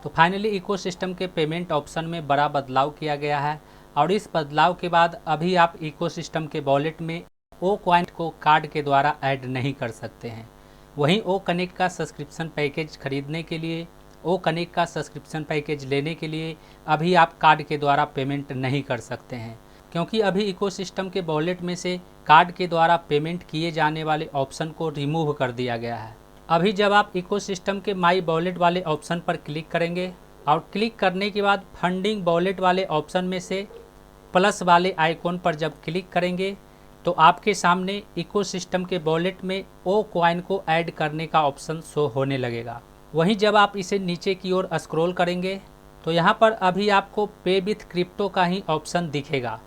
तो finally ecosystem के payment option में बड़ा बदलाव किया गया है और इस बदलाव के बाद अभी आप इकोसिस्टम के वॉलेट में ओ कॉइन को कार्ड के द्वारा ऐड नहीं कर सकते हैं। वहीं ओ कनेक्ट का सब्सक्रिप्शन पैकेज खरीदने के लिए, ओ कनेक्ट का सब्सक्रिप्शन पैकेज लेने के लिए अभी आप कार्ड के द्वारा पेमेंट नहीं कर सकते हैं, क्योंकि अभी इकोसिस्टम के वॉलेट में से कार्ड के द्वारा पेमेंट किए जाने वाले ऑप्शन को रिमूव कर दिया गया है। अभी जब आप इकोसिस्टम के माई वॉलेट वाले ऑप्शन पर क्लिक करेंगे और क्लिक करने के बाद फंडिंग वॉलेट वाले ऑप्शन में से प्लस वाले आइकॉन पर जब क्लिक करेंगे तो आपके सामने इकोसिस्टम के वॉलेट में ओ कॉइन को ऐड करने का ऑप्शन शो होने लगेगा। वहीं जब आप इसे नीचे की ओर स्क्रॉल करेंगे तो यहाँ पर अभी आपको पे विथ क्रिप्टो का ही ऑप्शन दिखेगा,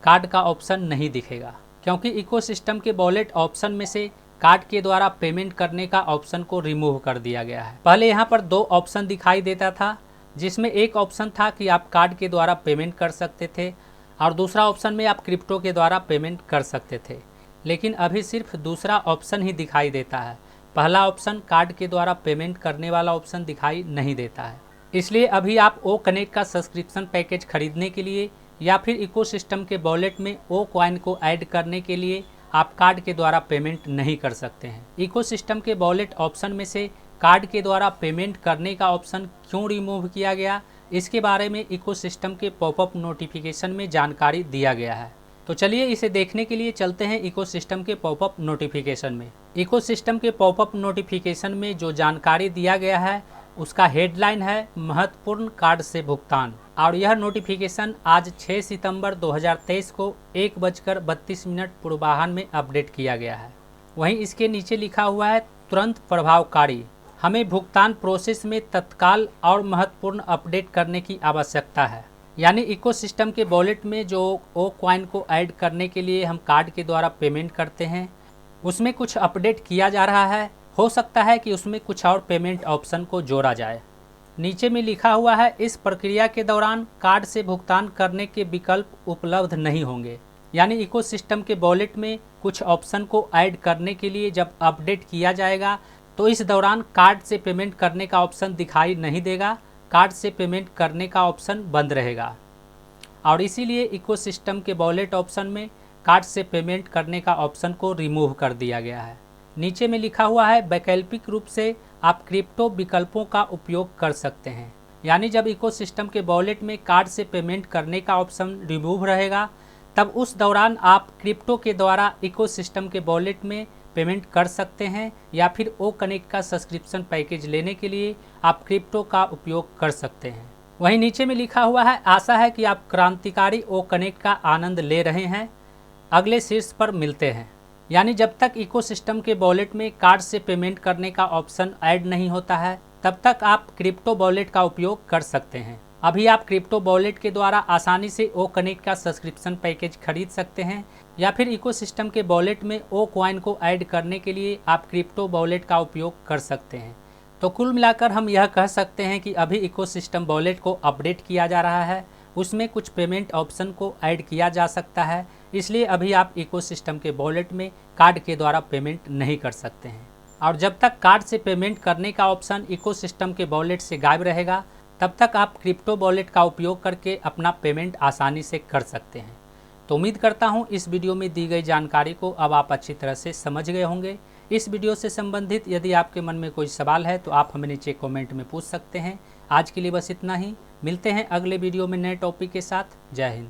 कार्ड का ऑप्शन नहीं दिखेगा, क्योंकि इकोसिस्टम के वॉलेट ऑप्शन में से कार्ड के द्वारा पेमेंट करने का ऑप्शन को रिमूव कर दिया गया है। पहले यहाँ पर दो ऑप्शन दिखाई देता था, जिसमें एक ऑप्शन था कि आप कार्ड के द्वारा पेमेंट कर सकते थे और दूसरा ऑप्शन में आप क्रिप्टो के द्वारा पेमेंट कर सकते थे, लेकिन अभी सिर्फ दूसरा ऑप्शन ही दिखाई देता है। पहला ऑप्शन कार्ड के द्वारा पेमेंट करने वाला ऑप्शन दिखाई नहीं देता है। इसलिए अभी आप ओ कनेक्ट का सब्सक्रिप्शन पैकेज खरीदने के लिए या फिर इकोसिस्टम के वॉलेट में ओ कॉइन को ऐड करने के लिए आप कार्ड के द्वारा पेमेंट नहीं कर सकते हैं। इकोसिस्टम के वॉलेट ऑप्शन में से कार्ड के द्वारा पेमेंट करने का ऑप्शन क्यों रिमूव किया गया, इसके बारे में इकोसिस्टम के पॉपअप नोटिफिकेशन में जानकारी दिया गया है। तो चलिए इसे देखने के लिए चलते हैं इकोसिस्टम के पॉपअप नोटिफिकेशन में। इकोसिस्टम के पॉपअप नोटिफिकेशन में जो जानकारी दिया गया है उसका हेडलाइन है महत्वपूर्ण कार्ड से भुगतान, और यह नोटिफिकेशन आज 6 सितंबर 2023 को 1:32 पूर्वाह्न में अपडेट किया गया है। वहीं इसके नीचे लिखा हुआ है तुरंत प्रभावकारी, हमें भुगतान प्रोसेस में तत्काल और महत्वपूर्ण अपडेट करने की आवश्यकता है। यानी इकोसिस्टम के वॉलेट में जो ओ कॉइन को ऐड करने के लिए हम कार्ड के द्वारा पेमेंट करते हैं उसमें कुछ अपडेट किया जा रहा है। हो सकता है कि उसमें कुछ और पेमेंट ऑप्शन को जोड़ा जाए। नीचे में लिखा हुआ है इस प्रक्रिया के दौरान कार्ड से भुगतान करने के विकल्प उपलब्ध नहीं होंगे। यानी इकोसिस्टम के वॉलेट में कुछ ऑप्शन को ऐड करने के लिए जब अपडेट किया जाएगा तो इस दौरान कार्ड से पेमेंट करने का ऑप्शन दिखाई नहीं देगा, कार्ड से पेमेंट करने का ऑप्शन बंद रहेगा। और इसीलिए इकोसिस्टम के वॉलेट ऑप्शन में कार्ड से पेमेंट करने का ऑप्शन को रिमूव कर दिया गया है। नीचे में लिखा हुआ है वैकल्पिक रूप से आप क्रिप्टो विकल्पों का उपयोग कर सकते हैं। यानी जब इकोसिस्टम के वॉलेट में कार्ड से पेमेंट करने का ऑप्शन रिमूव रहेगा तब उस दौरान आप क्रिप्टो के द्वारा इकोसिस्टम के वॉलेट में पेमेंट कर सकते हैं, या फिर ओ कनेक्ट का सब्सक्रिप्शन पैकेज लेने के लिए आप क्रिप्टो का उपयोग कर सकते हैं। वहीं नीचे में लिखा हुआ है आशा है कि आप क्रांतिकारी ओ कनेक्ट का आनंद ले रहे हैं, अगले शीर्ष पर मिलते हैं। यानी जब तक इकोसिस्टम के वॉलेट में कार्ड से पेमेंट करने का ऑप्शन ऐड नहीं होता है तब तक आप क्रिप्टो वॉलेट का उपयोग कर सकते हैं। अभी आप क्रिप्टो वॉलेट के द्वारा आसानी से ओ कनेक्ट का सब्सक्रिप्शन पैकेज खरीद सकते हैं, या फिर इकोसिस्टम के वॉलेट में ओ कॉइन को ऐड करने के लिए आप क्रिप्टो वॉलेट का उपयोग कर सकते हैं। तो कुल मिलाकर हम यह कह सकते हैं कि अभी इकोसिस्टम वॉलेट को अपडेट किया जा रहा है, उसमें कुछ पेमेंट ऑप्शन को ऐड किया जा सकता है, इसलिए अभी आप इकोसिस्टम के वॉलेट में कार्ड के द्वारा पेमेंट नहीं कर सकते हैं। और जब तक कार्ड से पेमेंट करने का ऑप्शन इकोसिस्टम के वॉलेट से गायब रहेगा तब तक आप क्रिप्टो वॉलेट का उपयोग करके अपना पेमेंट आसानी से कर सकते हैं। तो उम्मीद करता हूँ इस वीडियो में दी गई जानकारी को अब आप अच्छी तरह से समझ गए होंगे। इस वीडियो से संबंधित यदि आपके मन में कोई सवाल है तो आप हमें नीचे कमेंट में पूछ सकते हैं। आज के लिए बस इतना ही, मिलते हैं अगले वीडियो में नए टॉपिक के साथ। जय हिंद।